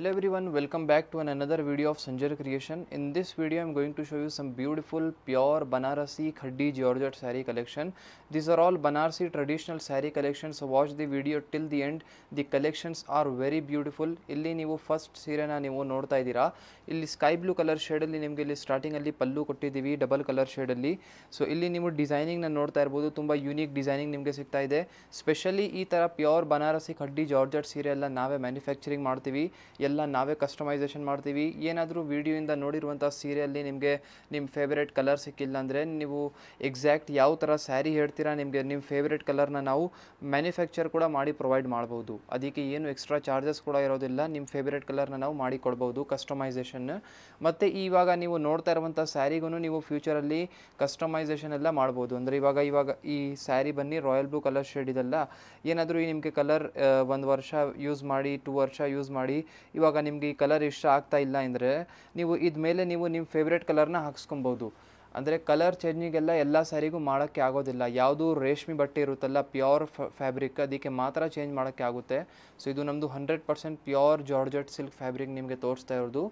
Hello everyone, welcome back to another video of Sanjay Creation. In this video, I am going to show you some beautiful pure Banarasi Khaddi Georgette saree collection. These are all Banarasi traditional saree collections, so watch the video till the end. The collections are very beautiful. ಇಲ್ಲಿ ನೀವು first ಸೀರೆನ ನೀವು ನೋಡ್ತಾ ಇದ್ದೀರಾ. ಇಲ್ಲಿ sky blue colour ಶೇಡಲ್ಲಿ ನಿಮಗೆ ಇಲ್ಲಿ ಸ್ಟಾರ್ಟಿಂಗಲ್ಲಿ ಪಲ್ಲು ಕೊಟ್ಟಿದ್ದೀವಿ ಡಬಲ್ ಕಲರ್ ಶೇಡಲ್ಲಿ. ಸೊ ಇಲ್ಲಿ ನೀವು ಡಿಸೈನಿಂಗ್ನ ನೋಡ್ತಾ ಇರ್ಬೋದು, ತುಂಬ ಯೂನಿಕ್ ಡಿಸೈನಿಂಗ್ ನಿಮಗೆ ಸಿಗ್ತಾ ಇದೆ. ಸ್ಪೆಷಲಿ ಈ ಥರ ಪ್ಯೂರ್ ಬನಾರಸಿ ಖಡ್ಡಿ ಜಾರ್ಜೆಟ್ ಸೀರೆ ಎಲ್ಲ ನಾವೇ ಮ್ಯಾನುಫ್ಯಾಕ್ಚರಿಂಗ್ ಮಾಡ್ತೀವಿ, ಎಲ್ಲ ನಾವೇ ಕಸ್ಟಮೈಸೇಷನ್ ಮಾಡ್ತೀವಿ. ಏನಾದರೂ ವೀಡಿಯೋಯಿಂದ ನೋಡಿರುವಂಥ ಸೀರೆಯಲ್ಲಿ ನಿಮಗೆ ನಿಮ್ಮ ಫೇವ್ರೇಟ್ ಕಲರ್ ಸಿಕ್ಕಿಲ್ಲ ಅಂದರೆ ನೀವು ಎಕ್ಸಾಕ್ಟ್ ಯಾವ ಥರ ಸ್ಯಾರಿ ಹೇಳ್ತೀರಾ, ನಿಮಗೆ ನಿಮ್ಮ ಫೇವ್ರೇಟ್ ಕಲರ್ನ ನಾವು ಮ್ಯಾನುಫ್ಯಾಕ್ಚರ್ ಕೂಡ ಮಾಡಿ ಪ್ರೊವೈಡ್ ಮಾಡ್ಬೋದು. ಅದಕ್ಕೆ ಏನು ಎಕ್ಸ್ಟ್ರಾ ಚಾರ್ಜಸ್ ಕೂಡ ಇರೋದಿಲ್ಲ. ನಿಮ್ಮ ಫೇವ್ರೇಟ್ ಕಲರ್ನ ನಾವು ಮಾಡಿ ಕೊಡ್ಬೋದು ಕಸ್ಟಮೈಸೇಷನ್. ಮತ್ತು ಇವಾಗ ನೀವು ನೋಡ್ತಾ ಇರುವಂಥ ಸ್ಯಾರಿಗೂ ನೀವು ಫ್ಯೂಚರಲ್ಲಿ ಕಸ್ಟಮೈಸೇಷನ್ ಎಲ್ಲ ಮಾಡ್ಬೋದು. ಅಂದರೆ ಇವಾಗ ಈ ಸ್ಯಾರಿ ಬನ್ನಿ ರಾಯಲ್ ಬ್ಲೂ ಕಲರ್ ಶೇಡ್ ಇದೆಲ್ಲ, ಏನಾದರೂ ನಿಮಗೆ ಕಲರ್ 1 ವರ್ಷ ಯೂಸ್ ಮಾಡಿ 2 ವರ್ಷ ಯೂಸ್ ಮಾಡಿ ಇವಾಗ ನಿಮಗೆ ಈ ಕಲರ್ ಇಷ್ಟ ಆಗ್ತಾ ಇಲ್ಲ ಅಂದರೆ ನೀವು ಇದ್ಮೇಲೆ ನೀವು ನಿಮ್ಮ ಫೇವ್ರೇಟ್ ಕಲರ್ನ ಹಾಕ್ಸ್ಕೊಬೋದು. ಅಂದರೆ ಕಲರ್ ಚೇಂಜಿಂಗೆಲ್ಲ ಎಲ್ಲ ಸ್ಯಾರಿಗೂ ಮಾಡೋಕ್ಕೆ ಆಗೋದಿಲ್ಲ. ಯಾವುದು ರೇಷ್ಮೆ ಬಟ್ಟೆ ಇರುತ್ತಲ್ಲ ಪ್ಯೂರ್ ಫ್ಯಾಬ್ರಿಕ್, ಅದಕ್ಕೆ ಮಾತ್ರ ಚೇಂಜ್ ಮಾಡೋಕ್ಕೆ ಆಗುತ್ತೆ. ಸೊ ಇದು ನಮ್ಮದು 100% ಪ್ಯೂರ್ ಜಾರ್ಜೆಟ್ ಸಿಲ್ಕ್ ಫ್ಯಾಬ್ರಿಕ್ ನಿಮಗೆ ತೋರಿಸ್ತಾ ಇರೋದು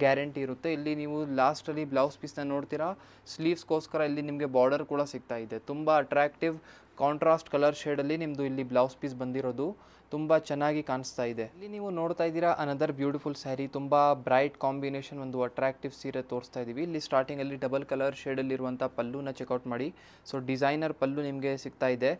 ಗ್ಯಾರಂಟಿ ಇರುತ್ತೆ. ಇಲ್ಲಿ ನೀವು ಲಾಸ್ಟಲ್ಲಿ ಬ್ಲೌಸ್ ಪೀಸ್ನ ನೋಡ್ತೀರಾ, ಸ್ಲೀವ್ಸ್ಗೋಸ್ಕರ ಇಲ್ಲಿ ನಿಮಗೆ ಬಾರ್ಡರ್ ಕೂಡ ಸಿಗ್ತಾ ಇದೆ. ತುಂಬ ಅಟ್ರಾಕ್ಟಿವ್ ಕಾಂಟ್ರಾಸ್ಟ್ ಕಲರ್ ಶೇಡಲ್ಲಿ ನಿಮ್ಮದು ಇಲ್ಲಿ ಬ್ಲೌಸ್ ಪೀಸ್ ಬಂದಿರೋದು ತುಂಬ ಚೆನ್ನಾಗಿ ಕಾಣಿಸ್ತಾ ಇದೆ. ಇಲ್ಲಿ ನೀವು ನೋಡ್ತಾ ಇದ್ದೀರಾ ಅನದರ್ ಬ್ಯೂಟಿಫುಲ್ ಸ್ಯಾರಿ, ತುಂಬ ಬ್ರೈಟ್ ಕಾಂಬಿನೇಷನ್, ಒಂದು ಅಟ್ರಾಕ್ಟಿವ್ ಸೀರೆ ತೋರಿಸ್ತಾ ಇದ್ದೀವಿ. ಇಲ್ಲಿ ಸ್ಟಾರ್ಟಿಂಗಲ್ಲಿ ಡಬಲ್ ಕಲರ್ ಶೇಡಲ್ಲಿರುವಂಥ ಪಲ್ಲುನ ಚೆಕ್ಔಟ್ ಮಾಡಿ. ಸೊ ಡಿಸೈನರ್ ಪಲ್ಲು ನಿಮಗೆ ಸಿಗ್ತಾ ಇದೆ.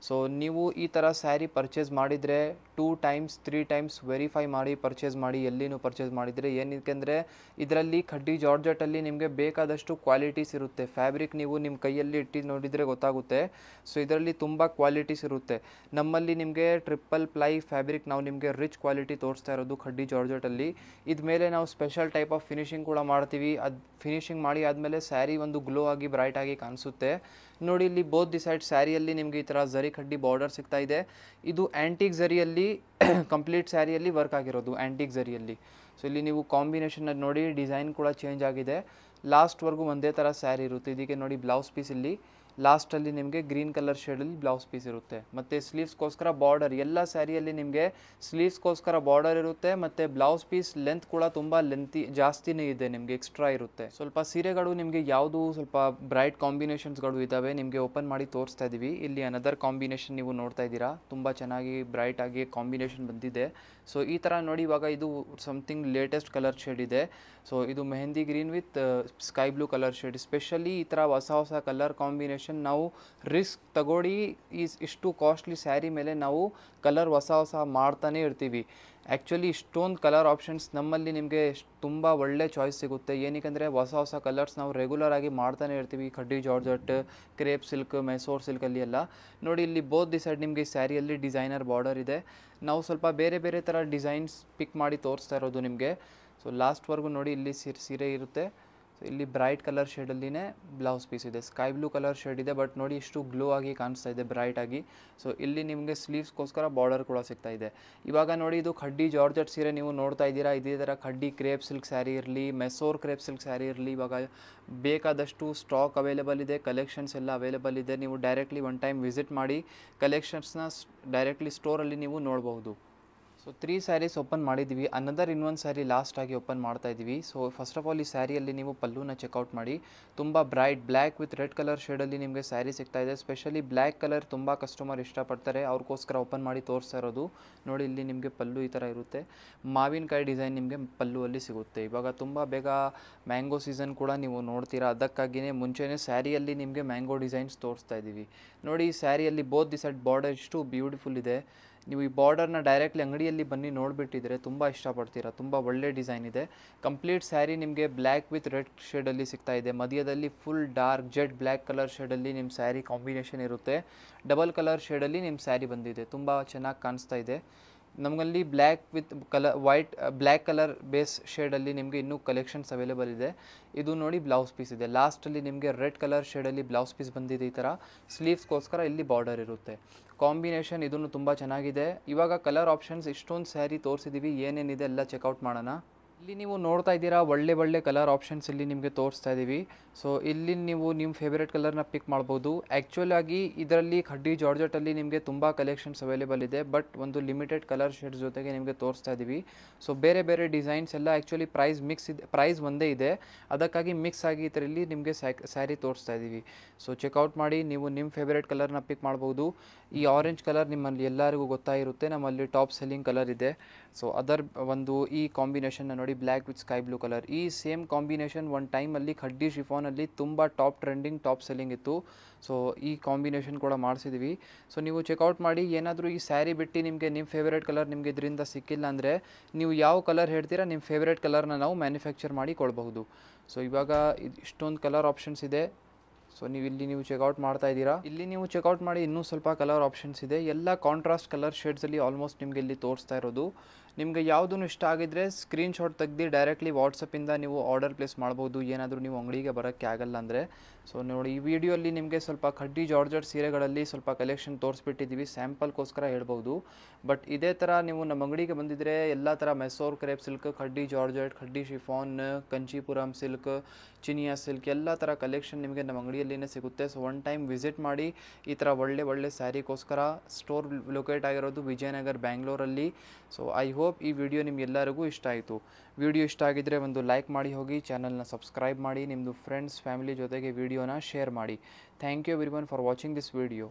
ಸೊ ನೀವು ಈ ಥರ ಸ್ಯಾರಿ ಪರ್ಚೇಸ್ ಮಾಡಿದರೆ 2 times 3 times ವೆರಿಫೈ ಮಾಡಿ ಪರ್ಚೇಸ್ ಮಾಡಿ, ಎಲ್ಲಿನೂ ಪರ್ಚೇಸ್ ಮಾಡಿದರೆ. ಏನಕ್ಕೆಂದರೆ ಇದರಲ್ಲಿ ಖಡ್ಡಿ ಜಾರ್ಜೆಟಲ್ಲಿ ನಿಮಗೆ ಬೇಕಾದಷ್ಟು ಕ್ವಾಲಿಟೀಸ್ ಇರುತ್ತೆ. ಫ್ಯಾಬ್ರಿಕ್ ನೀವು ನಿಮ್ಮ ಕೈಯಲ್ಲಿ ಇಟ್ಟು ನೋಡಿದರೆ ಗೊತ್ತಾಗುತ್ತೆ. ಸೊ ಇದರಲ್ಲಿ ತುಂಬ ಕ್ವಾಲಿಟೀಸ್ ಇರುತ್ತೆ. ನಮ್ಮಲ್ಲಿ ನಿಮಗೆ ಟ್ರಿಪಲ್ ಪ್ಲೈ ಫ್ಯಾಬ್ರಿಕ್ ನಾವು ನಿಮಗೆ ರಿಚ್ ಕ್ವಾಲಿಟಿ ತೋರಿಸ್ತಾ ಇರೋದು ಖಡ್ಡಿ ಜಾರ್ಜೆಟಲ್ಲಿ. ಇದ್ಮೇಲೆ ನಾವು ಸ್ಪೆಷಲ್ ಟೈಪ್ ಆಫ್ ಫಿನಿಶಿಂಗ್ ಕೂಡ ಮಾಡ್ತೀವಿ. ಅದು ಫಿನಿಶಿಂಗ್ ಮಾಡಿ ಆದಮೇಲೆ ಸ್ಯಾರಿ ಒಂದು ಗ್ಲೋ ಆಗಿ ಬ್ರೈಟ್ ಆಗಿ ಕಾಣಿಸುತ್ತೆ. ನೋಡಿ ಇಲ್ಲಿ ಬೋತ್ ದಿ ಸೈಡ್ ಸ್ಯಾರಿಯಲ್ಲಿ ನಿಮಗೆ ಈ ಥರ ಝರಿ ಖಡ್ಡಿ ಬಾರ್ಡರ್ ಸಿಗ್ತಾ ಇದೆ. ಇದು ಆ್ಯಂಟಿಕ್ ಝರಿಯಲ್ಲಿ ಕಂಪ್ಲೀಟ್ ಸ್ಯಾರಿಯಲ್ಲಿ ವರ್ಕ್ ಆಗಿರೋದು ಆ್ಯಂಟಿಕ್ ಝರಿಯಲ್ಲಿ. ಸೊ ಇಲ್ಲಿ ನೀವು ಕಾಂಬಿನೇಷನ್ ನೋಡಿ, ಡಿಸೈನ್ ಕೂಡ ಚೇಂಜ್ ಆಗಿದೆ. ಲಾಸ್ಟ್ವರೆಗೂ ಒಂದೇ ಥರ ಸ್ಯಾರಿ ಇರುತ್ತೆ. ಇದಕ್ಕೆ ನೋಡಿ ಬ್ಲೌಸ್ ಪೀಸ್ ಇಲ್ಲಿ ಲಾಸ್ಟಲ್ಲಿ ನಿಮಗೆ ಗ್ರೀನ್ ಕಲರ್ ಶೇಡಲ್ಲಿ ಬ್ಲೌಸ್ ಪೀಸ್ ಇರುತ್ತೆ. ಮತ್ತು ಸ್ಲೀವ್ಸ್ಗೋಸ್ಕರ ಬಾರ್ಡರ್, ಎಲ್ಲ ಸ್ಯಾರಿಯಲ್ಲಿ ನಿಮಗೆ ಸ್ಲೀವ್ಸ್ಗೋಸ್ಕರ ಬಾರ್ಡರ್ ಇರುತ್ತೆ. ಮತ್ತು ಬ್ಲೌಸ್ ಪೀಸ್ ಲೆಂತ್ ಕೂಡ ತುಂಬ ಜಾಸ್ತಿನೇ ಇದೆ, ನಿಮಗೆ ಎಕ್ಸ್ಟ್ರಾ ಇರುತ್ತೆ. ಸ್ವಲ್ಪ ಸೀರೆಗಳು ನಿಮಗೆ ಯಾವುದು ಸ್ವಲ್ಪ ಬ್ರೈಟ್ ಕಾಂಬಿನೇಷನ್ಸ್ಗಳು ಇದ್ದಾವೆ ನಿಮಗೆ ಓಪನ್ ಮಾಡಿ ತೋರಿಸ್ತಾ ಇದ್ದೀವಿ. ಇಲ್ಲಿ ಅನದರ್ ಕಾಂಬಿನೇಷನ್ ನೀವು ನೋಡ್ತಾ ಇದ್ದೀರಾ, ತುಂಬ ಚೆನ್ನಾಗಿ ಬ್ರೈಟ್ ಆಗಿ ಕಾಂಬಿನೇಷನ್ ಬಂದಿದೆ. ಸೊ ಈ ಥರ ನೋಡಿ, ಇವಾಗ ಇದು ಸಮಥಿಂಗ್ ಲೇಟೆಸ್ಟ್ ಕಲರ್ ಶೇಡ್ ಇದೆ. ಸೊ ಇದು mehndi green with sky blue colour shade. Specially ಈ ಥರ ಹೊಸ ಕಲರ್ ಕಾಂಬಿನೇಷನ್ ನಾವು ರಿಸ್ಕ್ ತಗೊಳ್ಳಿ ಇಷ್ಟು ಕಾಸ್ಟ್ಲಿ ಸ್ಯಾರಿ ಮೇಲೆ ನಾವು ಕಲರ್ ಹೊಸ ಮಾಡ್ತಾನೆ ಇರ್ತೀವಿ. ಆ್ಯಕ್ಚುಲಿ ಇಷ್ಟೊಂದು ಕಲರ್ ಆಪ್ಷನ್ಸ್ ನಮ್ಮಲ್ಲಿ ನಿಮಗೆ ತುಂಬ ಒಳ್ಳೆ ಚಾಯ್ಸ್ ಸಿಗುತ್ತೆ. ಏನಕ್ಕೆ ಹೊಸ ಕಲರ್ಸ್ ನಾವು ರೆಗ್ಯುಲರ್ ಆಗಿ ಮಾಡ್ತಾನೆ ಇರ್ತೀವಿ. Khadi georgette, crepe silk, Mysuru ಸಿಲ್ಕಲ್ಲಿ ಎಲ್ಲ ನೋಡಿ. ಇಲ್ಲಿ ಬೋತ್ ದಿ ಸೈಡ್ ನಿಮಗೆ ಸ್ಯಾರಿಯಲ್ಲಿ ಡಿಸೈನರ್ ಬಾರ್ಡರ್ ಇದೆ. ನಾವು ಸ್ವಲ್ಪ ಬೇರೆ ಥರ ಡಿಸೈನ್ಸ್ ಪಿಕ್ ಮಾಡಿ ತೋರಿಸ್ತಾ ಇರೋದು ನಿಮಗೆ. ಸೊ ಲಾಸ್ಟ್ವರೆಗೂ ನೋಡಿ, ಇಲ್ಲಿ ಸೀರೆ ಇರುತ್ತೆ. ಸೊ ಇಲ್ಲಿ ಬ್ರೈಟ್ ಕಲರ್ ಶೇಡಲ್ಲಿನೇ ಬ್ಲೌಸ್ ಪೀಸ್ ಇದೆ. ಸ್ಕೈ ಬ್ಲೂ ಕಲರ್ ಶೇಡ್ ಇದೆ, ಬಟ್ ನೋಡಿ ಇಷ್ಟು ಗ್ಲೋ ಆಗಿ ಕಾಣಿಸ್ತಾ ಇದೆ ಬ್ರೈಟ್ ಆಗಿ. ಸೊ ಇಲ್ಲಿ ನಿಮಗೆ ಸ್ಲೀವ್ಸ್ಗೋಸ್ಕರ ಬಾರ್ಡರ್ ಕೂಡ ಸಿಗ್ತಾ ಇದೆ. ಇವಾಗ ನೋಡಿ, ಇದು ಖಡ್ಡಿ ಜಾರ್ಜೆಟ್ ಸೀರೆ ನೀವು ನೋಡ್ತಾ ಇದ್ದೀರಾ. ಇದೇ ಥರ ಖಡ್ಡಿ ಕ್ರೇಪ್ ಸಿಲ್ಕ್ ಸ್ಯಾರಿ ಇರಲಿ, ಮೆಸೋರ್ ಕ್ರೇಪ್ ಸಿಲ್ಕ್ ಸ್ಯಾರಿ ಇರಲಿ, ಇವಾಗ ಬೇಕಾದಷ್ಟು ಸ್ಟಾಕ್ ಅವೈಲೇಬಲ್ ಇದೆ, ಕಲೆಕ್ಷನ್ಸ್ ಎಲ್ಲ ಅವೈಲೇಬಲ್ ಇದೆ. ನೀವು ಡೈರೆಕ್ಟ್ಲಿ ಒನ್ ಟೈಮ್ ವಿಸಿಟ್ ಮಾಡಿ ಕಲೆಕ್ಷನ್ಸ್ನ ಡೈರೆಕ್ಟ್ಲಿ ಸ್ಟೋರಲ್ಲಿ ನೀವು ನೋಡ್ಬೋದು. ಸೊ 3 ಸ್ಯಾರೀಸ್ ಓಪನ್ ಮಾಡಿದ್ದೀವಿ. ಇನ್ನೊಂದು ಸ್ಯಾರಿ ಲಾಸ್ಟ್ ಆಗಿ ಓಪನ್ ಮಾಡ್ತಾ ಇದ್ದೀವಿ. ಸೊ ಫಸ್ಟ್ ಆಫ್ ಆಲ್ ಈ ಸ್ಯಾರಿಯಲ್ಲಿ ನೀವು ಪಲ್ಲುನ ಚೆಕ್ಔಟ್ ಮಾಡಿ. ತುಂಬ bright black with red colour ಶೇಡಲ್ಲಿ ನಿಮಗೆ ಸ್ಯಾರಿ ಸಿಗ್ತಾ ಇದೆ. ಸ್ಪೆಷಲಿ ಬ್ಲ್ಯಾಕ್ ಕಲರ್ ತುಂಬ ಕಸ್ಟಮರ್ ಇಷ್ಟಪಡ್ತಾರೆ, ಅವ್ರಿಗೋಸ್ಕರ ಓಪನ್ ಮಾಡಿ ತೋರಿಸ್ತಾ ಇರೋದು. ನೋಡಿ ಇಲ್ಲಿ ನಿಮಗೆ ಪಲ್ಲು ಈ ಥರ ಇರುತ್ತೆ. ಮಾವಿನಕಾಯಿ ಡಿಸೈನ್ ನಿಮಗೆ ಪಲ್ಲುವಲ್ಲಿ ಸಿಗುತ್ತೆ. ಇವಾಗ ತುಂಬ ಬೇಗ ಮ್ಯಾಂಗೋ ಸೀಸನ್ ಕೂಡ ನೀವು ನೋಡ್ತೀರಾ, ಅದಕ್ಕಾಗಿಯೇ ಮುಂಚೆನೇ ಸ್ಯಾರಿಯಲ್ಲಿ ನಿಮಗೆ ಮ್ಯಾಂಗೋ ಡಿಸೈನ್ಸ್ ತೋರಿಸ್ತಾ ಇದ್ದೀವಿ. ನೋಡಿ ಈ ಸ್ಯಾರಿಯಲ್ಲಿ ಬೋತ್ ದಿ ಸೈಡ್ ಬಾರ್ಡರ್ ಇಷ್ಟು ಬ್ಯೂಟಿಫುಲ್ ಇದೆ. ನೀವು ಈ ಬಾರ್ಡರ್ನ ಡೈರೆಕ್ಟ್ಲಿ ಅಂಗಡಿಯಲ್ಲಿ ಬನ್ನಿ ನೋಡಿಬಿಟ್ಟಿದ್ರೆ ತುಂಬ ಇಷ್ಟಪಡ್ತೀರಾ. ತುಂಬ ಒಳ್ಳೆ ಡಿಸೈನ್ ಇದೆ. ಕಂಪ್ಲೀಟ್ ಸ್ಯಾರಿ ನಿಮಗೆ ಬ್ಲ್ಯಾಕ್ ವಿತ್ ರೆಡ್ ಶೇಡಲ್ಲಿ ಸಿಗ್ತಾ ಇದೆ. ಮಧ್ಯದಲ್ಲಿ full dark jet black colour ಶೇಡಲ್ಲಿ ನಿಮ್ಮ ಸ್ಯಾರಿ ಕಾಂಬಿನೇಷನ್ ಇರುತ್ತೆ. ಡಬಲ್ ಕಲರ್ ಶೇಡಲ್ಲಿ ನಿಮ್ಮ ಸ್ಯಾರಿ ಬಂದಿದೆ, ತುಂಬ ಚೆನ್ನಾಗಿ ಕಾಣಿಸ್ತಾ ಇದೆ. ನಮಗಲ್ಲಿ black with black colour base ಶೇಡಲ್ಲಿ ನಿಮಗೆ ಇನ್ನೂ ಕಲೆಕ್ಷನ್ಸ್ ಅವೈಲೇಬಲ್ ಇದೆ. ಇದು ನೋಡಿ ಬ್ಲೌಸ್ ಪೀಸ್ ಇದೆ. ಲಾಸ್ಟಲ್ಲಿ ನಿಮಗೆ ರೆಡ್ ಕಲರ್ ಶೇಡಲ್ಲಿ ಬ್ಲೌಸ್ ಪೀಸ್ ಬಂದಿದೆ. ಈ ಥರ ಸ್ಲೀವ್ಸ್ಗೋಸ್ಕರ ಇಲ್ಲಿ ಬಾರ್ಡರ್ ಇರುತ್ತೆ. ಕಾಂಬಿನೇಷನ್ ಇದನ್ನು ತುಂಬ ಚೆನ್ನಾಗಿದೆ. ಇವಾಗ ಕಲರ್ ಆಪ್ಷನ್ಸ್ ಇಷ್ಟೊಂದು ಸ್ಯಾರಿ ತೋರಿಸಿದ್ದೀವಿ, ಏನೇನಿದೆ ಎಲ್ಲ ಚೆಕ್ಔಟ್ ಮಾಡೋಣ. ಇಲ್ಲಿ ನೀವು ನೋಡ್ತಾ ಇದ್ದೀರಾ ಒಳ್ಳೆ ಕಲರ್ ಆಪ್ಷನ್ಸ್ ಇಲ್ಲಿ ನಿಮಗೆ ತೋರಿಸ್ತಾ ಇದ್ದೀವಿ. ಸೊ ಇಲ್ಲಿ ನೀವು ನಿಮ್ಮ ಫೇವರೇಟ್ ಕಲರ್ನ ಪಿಕ್ ಮಾಡ್ಬೋದು. ಆ್ಯಕ್ಚುಲ್ ಆಗಿ ಇದರಲ್ಲಿ ಖಡ್ಡಿ ಜಾರ್ಜೆಟಲ್ಲಿ ನಿಮಗೆ ತುಂಬ ಕಲೆಕ್ಷನ್ಸ್ ಅವೈಲೇಬಲ್ ಇದೆ, ಬಟ್ ಒಂದು ಲಿಮಿಟೆಡ್ ಕಲರ್ ಶೇಡ್ಸ್ ಜೊತೆಗೆ ನಿಮಗೆ ತೋರಿಸ್ತಾ ಇದ್ದೀವಿ. ಸೊ ಬೇರೆ ಡಿಸೈನ್ಸ್ ಎಲ್ಲ ಆ್ಯಕ್ಚುಲಿ ಪ್ರೈಸ್ ಮಿಕ್ಸ್ ಇದೆ, ಪ್ರೈಸ್ ಒಂದೇ ಇದೆ, ಅದಕ್ಕಾಗಿ ಮಿಕ್ಸ್ ಆಗಿ ಇದರಲ್ಲಿ ನಿಮಗೆ ಸ್ಯಾರಿ ತೋರಿಸ್ತಾ ಇದ್ದೀವಿ. ಸೊ ಚೆಕ್ಔಟ್ ಮಾಡಿ ನೀವು ನಿಮ್ಮ ಫೇವರೇಟ್ ಕಲರ್ನ ಪಿಕ್ ಮಾಡ್ಬೋದು. ಈ ಆರೆಂಜ್ ಕಲರ್ ನಿಮ್ಮಲ್ಲಿ ಎಲ್ಲರಿಗೂ ಗೊತ್ತಾಗಿರುತ್ತೆ, ನಮ್ಮಲ್ಲಿ ಟಾಪ್ ಸೆಲ್ಲಿಂಗ್ ಕಲರ್ ಇದೆ. ಸೊ ಅದರ್ ಒಂದು ಈ ಕಾಂಬಿನೇಷನ್ನ ನೋಡಿ, black with sky blue colour. ಈ ಸೇಮ್ ಕಾಂಬಿನೇಷನ್ ಒಂದು ಟೈಮಲ್ಲಿ ಖಡ್ಡಿ ಶಿಫಾನಲ್ಲಿ ತುಂಬ ಟಾಪ್ ಟ್ರೆಂಡಿಂಗ್ ಟಾಪ್ ಸೆಲ್ಲಿಂಗ್ ಇತ್ತು. ಸೊ ಈ ಕಾಂಬಿನೇಷನ್ ಕೂಡ ಮಾಡಿಸಿದ್ವಿ. ಸೊ ನೀವು ಚೆಕ್ಔಟ್ ಮಾಡಿ. ಏನಾದರೂ ಈ ಸ್ಯಾರಿ ಬಿಟ್ಟು ನಿಮಗೆ ನಿಮ್ಮ ಫೇವರೇಟ್ ಕಲರ್ ನಿಮಗೆ ಇದರಿಂದ ಸಿಕ್ಕಿಲ್ಲ ಅಂದರೆ ನೀವು ಯಾವ ಕಲರ್ ಹೇಳ್ತೀರಾ ನಿಮ್ಮ ಫೇವರೇಟ್ ಕಲರ್ನ ನಾವು ಮ್ಯಾನುಫ್ಯಾಕ್ಚರ್ ಮಾಡಿ ಕೊಡಬಹುದು. ಸೊ ಇವಾಗ ಇಷ್ಟೊಂದು ಕಲರ್ ಆಪ್ಷನ್ಸ್ ಇದೆ. ಸೊ ನೀವು ಚೆಕ್ಔಟ್ ಮಾಡ್ತಾ ಇದ್ದೀರಾ. ಇಲ್ಲಿ ನೀವು ಚೆಕ್ಔಟ್ ಮಾಡಿ ಇನ್ನೂ ಸ್ವಲ್ಪ ಕಲರ್ ಆಪ್ಷನ್ಸ್ ಇದೆ. ಎಲ್ಲ ಕಾಂಟ್ರಾಸ್ಟ್ ಕಲರ್ ಶೇಡ್ಸಲ್ಲಿ ಆಲ್ಮೋಸ್ಟ್ ನಿಮಗೆ ಇಲ್ಲಿ ತೋರಿಸ್ತಾ ಇರೋದು. ನಿಮಗೆ ಯಾವುದೂ ಇಷ್ಟ ಆಗಿದ್ದರೆ ಸ್ಕ್ರೀನ್ಶಾಟ್ ತೆಗೆದು ಡೈರೆಕ್ಟ್ಲಿ ವಾಟ್ಸಪ್ಪಿಂದ ನೀವು ಆರ್ಡರ್ ಪ್ಲೇಸ್ ಮಾಡ್ಬೋದು, ಏನಾದರೂ ನೀವು ಅಂಗಡಿಗೆ ಬರೋಕ್ಕೆ ಆಗಲ್ಲ ಅಂದರೆ. ಸೊ ನೋಡಿ, ಈ ವಿಡಿಯೋಲ್ಲಿ ನಿಮಗೆ ಸ್ವಲ್ಪ ಖಡ್ಡಿ ಜಾರ್ಜೆಟ್ ಸೀರೆಗಳಲ್ಲಿ ಸ್ವಲ್ಪ ಕಲೆಕ್ಷನ್ ತೋರಿಸ್ಬಿಟ್ಟಿದ್ದೀವಿ, ಸ್ಯಾಂಪಲ್ಗೋಸ್ಕರ ಹೇಳ್ಬೋದು. ಬಟ್ ಇದೇ ಥರ ನೀವು ನಮ್ಮ ಅಂಗಡಿಗೆ ಬಂದಿದ್ದರೆ ಎಲ್ಲ ಥರ Mysore crepe silk, khadi georgette, khadi chiffon, Kanchipuram silk, ಚಿನಿಯಾ ಸಿಲ್ಕ್ ಎಲ್ಲ ಥರ ಕಲೆಕ್ಷನ್ ನಿಮಗೆ ನಮ್ಮ ಅಂಗಡಿಯಲ್ಲಿನೇ ಸಿಗುತ್ತೆ. ಸೊ ಒನ್ ಟೈಮ್ ವಿಸಿಟ್ ಮಾಡಿ. ಈ ಥರ ಒಳ್ಳೆ ಸ್ಯಾರಿಗೋಸ್ಕರ ಸ್ಟೋರ್ ಲೊಕೇಟ್ ಆಗಿರೋದು ವಿಜಯನಗರ್, ಬ್ಯಾಂಗ್ಳೂರಲ್ಲಿ. ಸೊ ಐ ಹೋಪ್ ಈ ವಿಡಿಯೋ ನಿಮ್ಗೆಲ್ಲರಿಗೂ ಇಷ್ಟ ಆಯಿತು. ವಿಡಿಯೋ ಇಷ್ಟ ಆಗಿದ್ದರೆ ಒಂದು ಲೈಕ್ ಮಾಡಿ ಹೋಗಿ, ಚಾನಲ್ನ ಸಬ್ಸ್ಕ್ರೈಬ್ ಮಾಡಿ, ನಿಮ್ಮದು ಫ್ರೆಂಡ್ಸ್ ಫ್ಯಾಮಿಲಿ ಜೊತೆಗೆ ವಿಡಿಯೋನ ಶೇರ್ ಮಾಡಿ. Thank you everyone for watching this video.